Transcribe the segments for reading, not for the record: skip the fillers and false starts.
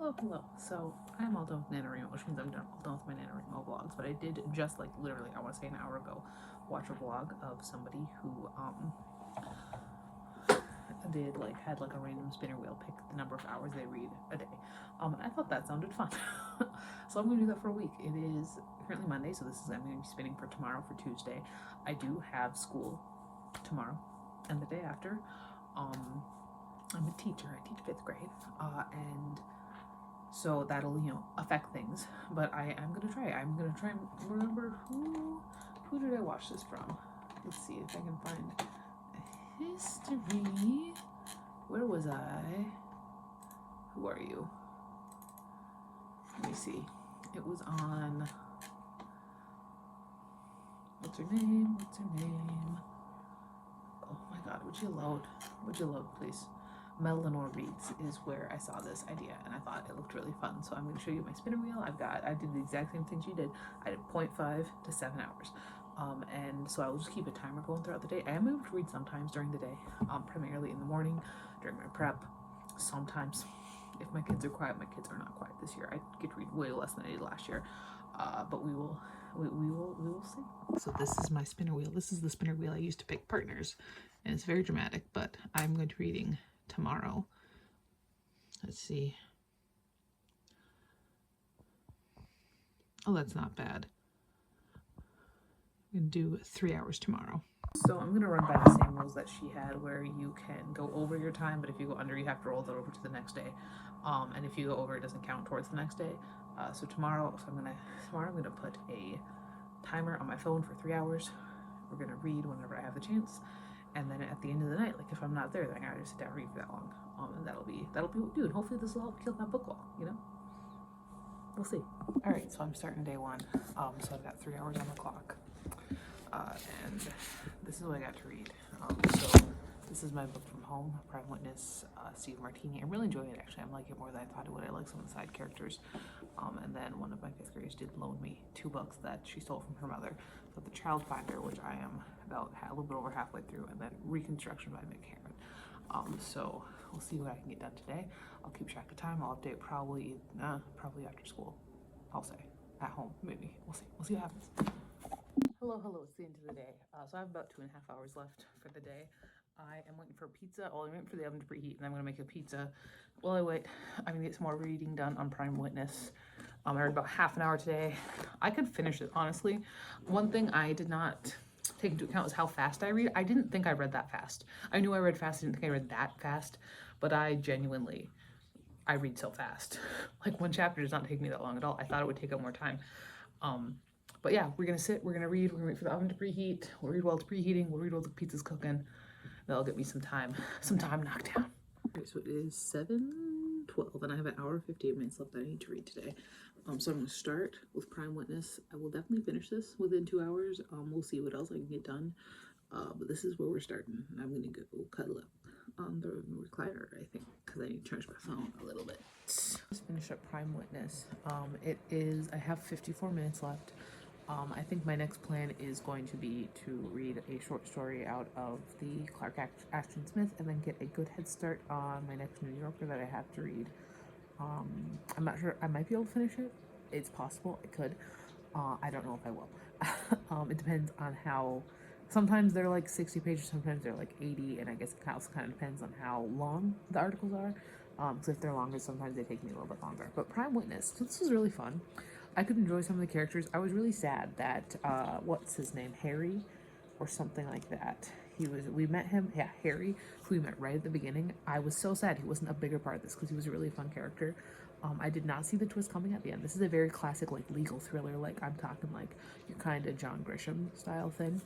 Hello. So I'm all done with NaNoWriMo, which means I'm all done with my NaNoWriMo vlogs. But I did just like literally, I want to say an hour ago, watch a vlog of somebody who had like a random spinner wheel pick the number of hours they read a day. And I thought that sounded fun. So I'm gonna do that for a week. It is currently Monday, so I'm gonna be spinning for tomorrow for Tuesday. I do have school tomorrow and the day after. I'm a teacher. I teach fifth grade, and so that'll affect things. But I'm gonna try. I'm gonna try and remember who did I watch this from. Let's see if I can find history. Where was I? Who are you? Let me see. It was on. What's her name? Oh my God! Would you load, please? Eleanor Reads is where I saw this idea, and I thought it looked really fun. So I'm going to show you my spinner wheel. I did the exact same thing she did. I did 0.5 to 7 hours. And so I will just keep a timer going throughout the day. I am able to read sometimes during the day, primarily in the morning, during my prep. Sometimes, if my kids are quiet. My kids are not quiet this year. I get to read way less than I did last year. But we will see. So this is my spinner wheel. This is the spinner wheel I used to pick partners, and it's very dramatic. But I'm going to be reading tomorrow. Let's see. Oh, that's not bad. I'm gonna do 3 hours tomorrow. So I'm gonna run by the same rules that she had, where you can go over your time, but if you go under, you have to roll that over to the next day. And if you go over, it doesn't count towards the next day. So tomorrow I'm gonna put a timer on my phone for 3 hours. We're gonna read whenever I have the chance, and then at the end of the night, like if I'm not there, then I gotta sit down and read for that long. And that'll be what we do. And hopefully this will help kill that book wall. We'll see. All right, so I'm starting day one. So I've got 3 hours on the clock. And this is what I got to read. So this is my book from home, Prime Witness, Steve Martini. I'm really enjoying it, actually. I'm liking it more than I thought I would. I like some of the side characters. And then one of my fifth graders did loan me 2 books that she stole from her mother. So The Child Finder, which I am about a little bit over halfway through, and then Reconstruction by Mick Herron. So we'll see what I can get done today. I'll keep track of time. I'll update probably after school. I'll say at home, maybe. We'll see. We'll see what happens. Hello, it's the end of the day. So I have about 2.5 hours left for the day. I am waiting for pizza. I'm waiting for the oven to preheat, and I'm gonna make a pizza. While I wait, I'm gonna get some more reading done on Prime Witness. I read about half an hour today. I could finish it, honestly. One thing I did not take into account is how fast I read. I didn't think I read that fast. I knew I read fast, I didn't think I read that fast, but I read so fast. Like, one chapter does not take me that long at all. I thought it would take up more time. But yeah, we're gonna sit, we're gonna read, we're gonna wait for the oven to preheat. We'll read while it's preheating, we'll read while the pizza's cooking. That'll get me some time knocked down. Okay, so it is 7:12 and I have an hour and 58 minutes left that I need to read today. So I'm gonna start with Prime Witness. I will definitely finish this within 2 hours. We'll see what else I can get done. But this is where we're starting. I'm gonna go cuddle up on the recliner, I think, because I need to charge my phone a little bit. Let's finish up Prime Witness. I have 54 minutes left. I think my next plan is going to be to read a short story out of the Clark Ashton Smith, and then get a good head start on my next New Yorker that I have to read. I'm not sure. I might be able to finish it. It's possible. I could. I don't know if I will. It depends on how. Sometimes they're like 60 pages, sometimes they're like 80, and I guess it also kind of depends on how long the articles are. Because if they're longer, sometimes they take me a little bit longer. But Prime Witness, this was really fun. I could enjoy some of the characters. I was really sad that, what's his name, Harry, or something like that. We met him, yeah, Harry, who we met right at the beginning. I was so sad he wasn't a bigger part of this, because he was a really fun character. I did not see the twist coming at the end. This is a very classic, like, legal thriller, like, I'm talking, like, your kind of John Grisham style thing.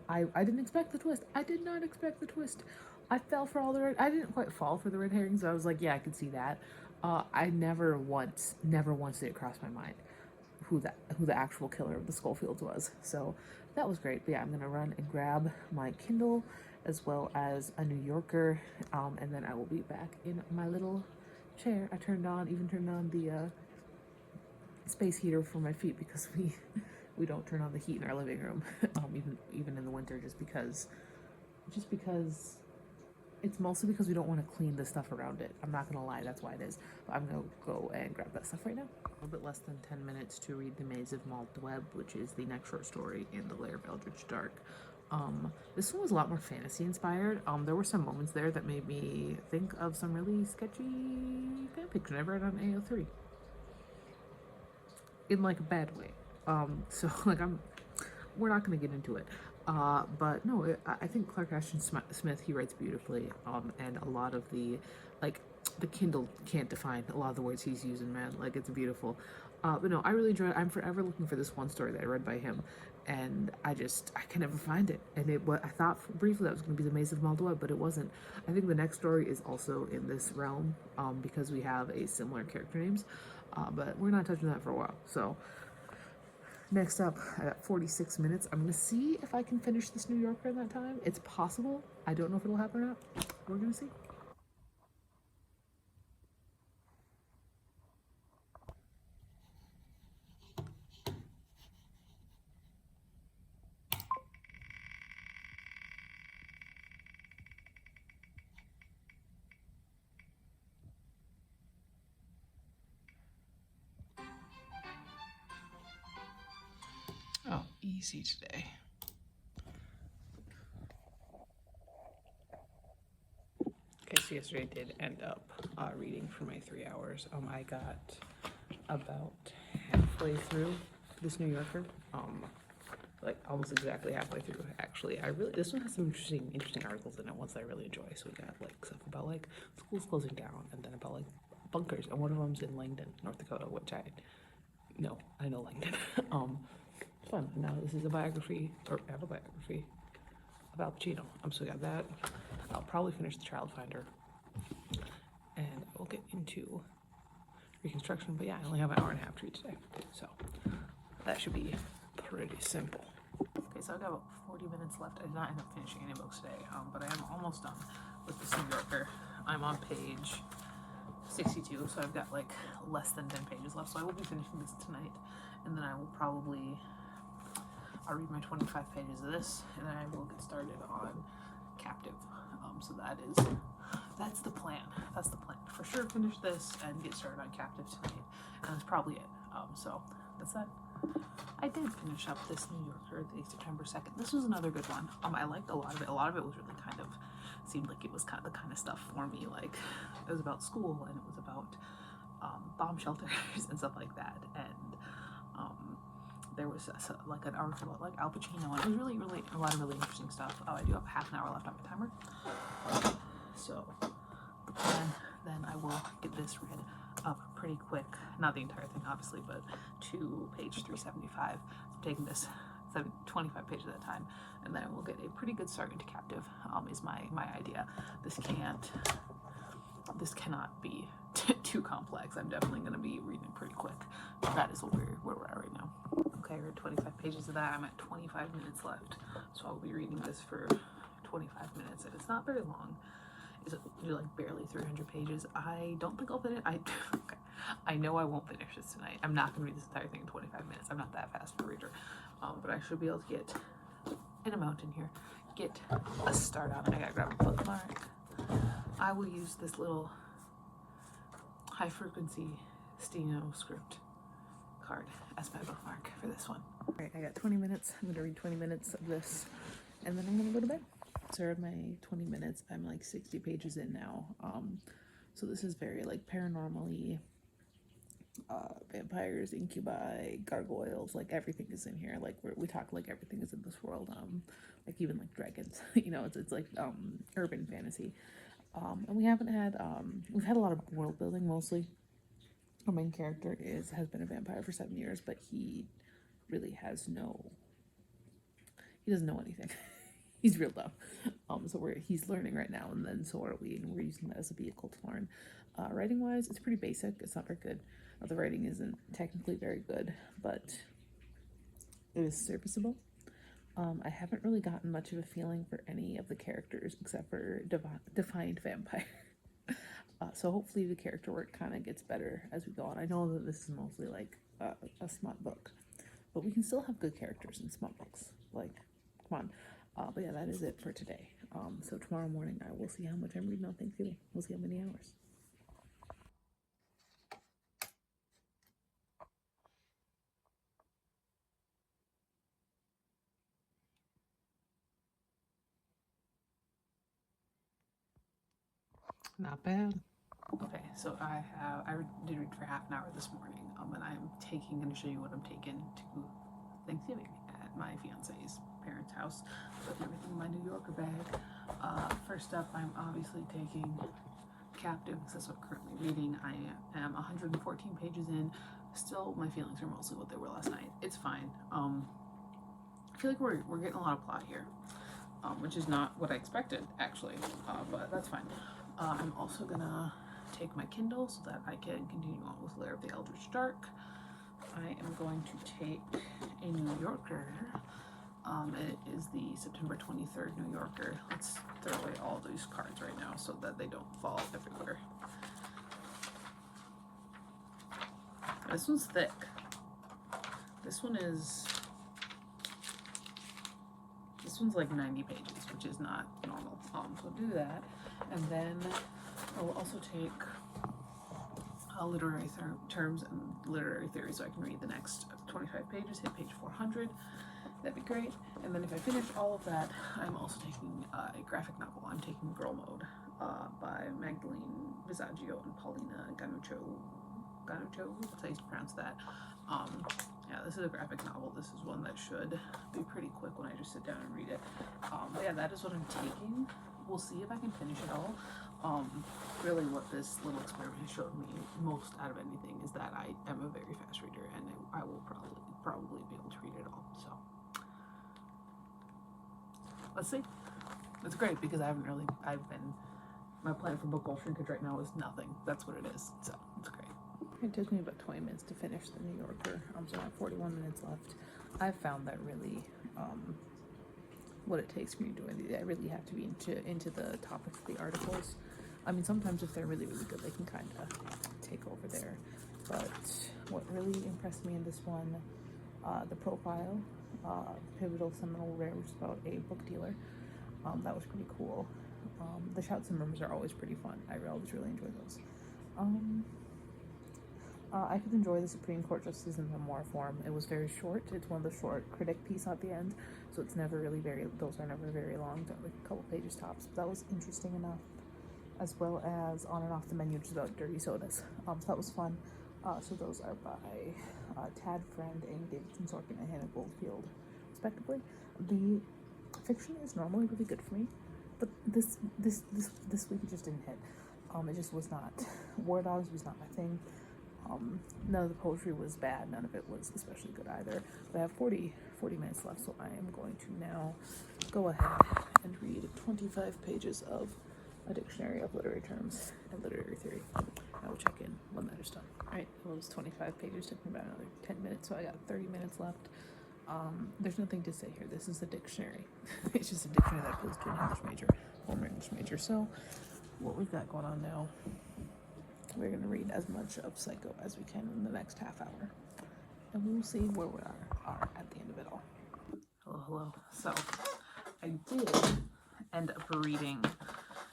I didn't expect the twist. I did not expect the twist. I fell for all the I didn't quite fall for the red herrings. I was like, yeah, I could see that. I never once did it cross my mind who the actual killer of the Schofields was. So that was great. But yeah, I'm gonna run and grab my Kindle as well as a New Yorker, and then I will be back in my little chair. I even turned on the space heater for my feet, because we don't turn on the heat in our living room, even in the winter, just because It's mostly because we don't want to clean the stuff around it. I'm not gonna lie, that's why it is. But I'm gonna go and grab that stuff right now. A little bit less than 10 minutes to read The Maze of Maldweb, which is the next short story in the Lair of Eldritch Dark. This one was a lot more fantasy inspired. There were some moments there that made me think of some really sketchy fanfiction I read on AO3. In like a bad way. So like we're not gonna get into it. But no, I think Clark Ashton Smith, he writes beautifully. And a lot of the, like, the Kindle can't define a lot of the words he's using, man. Like, it's beautiful. But no, I really enjoy it. I'm forever looking for this one story that I read by him, and I can never find it. And I thought briefly that was going to be The Maze of Maldweb, but it wasn't. I think the next story is also in this realm, because we have a similar character names, but we're not touching that for a while. So next up, at 46 minutes, I'm gonna see if I can finish this New Yorker in that time. It's possible. I don't know if it'll happen or not. We're gonna see. Oh, easy today. Okay, so yesterday I did end up reading for my 3 hours. I got about halfway through this New Yorker. Like almost exactly halfway through. Actually, this one has some interesting articles in it. Ones I really enjoy. So we got like stuff about like schools closing down, and then about like bunkers, and one of them's in Langdon, North Dakota, which I know Langdon. Fun. Now this is a biography, or autobiography, of Al Pacino. So we got that. I'll probably finish The Child Finder, and we'll get into Reconstruction. But yeah, I only have an hour and a half to read today, so that should be pretty simple. Okay, so I've got about 40 minutes left. I did not end up finishing any books today, but I am almost done with this New Yorker. I'm on page 62, so I've got like less than 10 pages left, so I will be finishing this tonight, and then I'll read my 25 pages of this, and then I will get started on Captive. So that's the plan. That's the plan. For sure, finish this and get started on Captive tonight, and that's probably it. So that's that. I did finish up this New Yorker, the September 2nd. This was another good one. I liked a lot of it. A lot of it was really seemed like it was kind of the kind of stuff for me. Like, it was about school, and it was about bomb shelters and stuff like that. And there was like an article about like Al Pacino, and it was really a lot of really interesting stuff. I do have half an hour left on my timer. So the plan, then I will get this read up pretty quick. Not the entire thing, obviously, but to page 375. So I'm taking this 25 pages at a time, and then we'll get a pretty good start into Captive. Is my idea. This cannot be too complex. I'm definitely going to be reading pretty quick. But that is where we're at right now. Okay, I read 25 pages of that. I'm at 25 minutes left, so I'll be reading this for 25 minutes, and it's not very long. It's like barely 300 pages. I don't think I'll finish. I know I won't finish this tonight. I'm not going to read this entire thing in 25 minutes. I'm not that fast of a reader, but I should be able to get in a mountain here, get a start on it. I gotta grab a bookmark. I will use this little high frequency Steno script card as my bookmark for this one. All right, I got 20 minutes. I'm gonna read 20 minutes of this, and then I'm gonna go to bed. So I read my 20 minutes. I'm like 60 pages in now. So this is very like paranormally, vampires, incubi, gargoyles, like everything is in here. Like we talk like everything is in this world. Like even like dragons. You know, it's like urban fantasy. And we haven't had we've had a lot of world building mostly. Our main character has been a vampire for 7 years, but he really has he doesn't know anything. He's real dumb. So he's learning right now, and then so are we, and we're using that as a vehicle to learn. Writing wise, it's pretty basic. It's not very good. The writing isn't technically very good, but it is serviceable. I haven't really gotten much of a feeling for any of the characters except for Defiant Vampire. So hopefully the character work kind of gets better as we go on. I know that this is mostly like a smut book, but we can still have good characters in smut books. Like, come on. But yeah, that is it for today. So tomorrow morning I will see how much I'm reading on Thanksgiving. We'll see how many hours. Not bad. Okay, so I did read for half an hour this morning, and I'm going to show you what I'm taking to Thanksgiving at my fiance's parents' house with everything in my New Yorker bag. First up, I'm obviously taking Captive, because that's what I'm currently reading. I am 114 pages in. Still, my feelings are mostly what they were last night. It's fine. I feel like we're getting a lot of plot here, which is not what I expected, actually, but that's fine. I'm also gonna take my Kindle so that I can continue on with Lair of the Eldritch Dark. I am going to take a New Yorker. It is the September 23rd New Yorker. Let's throw away all these cards right now so that they don't fall everywhere. This one's thick. This one's like 90 pages, which is not normal. So do that. And then I will also take literary terms and literary theory so I can read the next 25 pages, hit page 400. That'd be great. And then if I finish all of that, I'm also taking a graphic novel. I'm taking Girl Mode by Magdalene Visaggio and Paulina Ganuccio. That's how you pronounce that. Yeah, this is a graphic novel. This is one that should be pretty quick when I just sit down and read it. But yeah, that is what I'm taking. We'll see if I can finish it all. Really what this little experiment has showed me most out of anything is that I am a very fast reader, and I will probably be able to read it all. So let's see. It's great because my plan for book goal shrinkage right now is nothing. That's what it is. So it's great. It took me about 20 minutes to finish the New Yorker. So I have 41 minutes left. I've found that really what it takes me to do it. I really have to be into the topics of the articles. I mean, sometimes if they're really, really good, they can kind of take over there. But what really impressed me in this one, the profile, pivotal seminal rare, which is about a book dealer. That was pretty cool. The shouts and murmurs are always pretty fun. I always really enjoy those. I could enjoy the Supreme Court Justice in memoir form. It was very short. It's one of the short critic piece at the end, so it's never really those are never very long. They're like a couple pages tops. That was interesting enough, as well as On and Off the Menu, which is about dirty sodas. So that was fun. So those are by Tad Friend, Amy Davidson Sorkin, and Hannah Goldfield, respectively. The fiction is normally really good for me, but this week it just didn't hit. It just was not. War Dogs was not my thing. None of the poetry was bad. None of it was especially good either. But I have 40 minutes left, so I am going to now go ahead and read 25 pages of a dictionary of literary terms and literary theory. I will check in when that is done. Alright, those 25 pages took me about another 10 minutes, so I got 30 minutes left. There's nothing to say here. This is a dictionary. It's just a dictionary that appeals to an English major, former English major. So what we've got going on now, we're going to read as much of Psycho as we can in the next half hour. And we'll see where we are at the end of it all. Hello. So, I did end up reading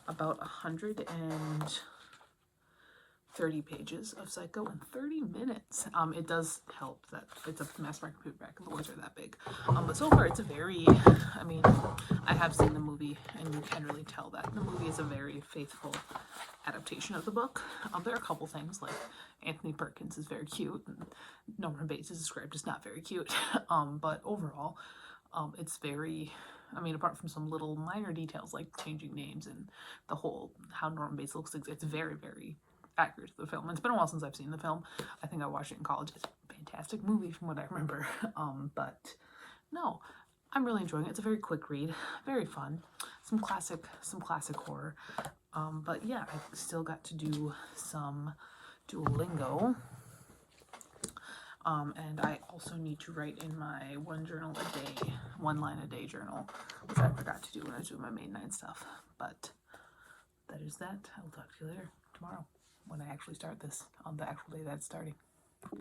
about 130 pages of Psycho in 30 minutes. It does help that it's a mass market paperback and the words are that big. But so far it's a very, I have seen the movie and you can really tell that the movie is a very faithful adaptation of the book. There are a couple things, like Anthony Perkins is very cute and Norman Bates is described as not very cute. But overall, it's very, apart from some little minor details like changing names and the whole how Norman Bates looks, it's very, very accurate to the film. It's been a while since I've seen the film. I think I watched it in college. It's a fantastic movie from what I remember. But no, I'm really enjoying it. It's a very quick read, very fun. Some classic horror. But yeah, I still got to do some Duolingo. And I also need to write in my one line a day journal, which I forgot to do when I was doing my main 9 stuff. But that is that. I'll talk to you later tomorrow when I actually start this on the actual day that it's starting.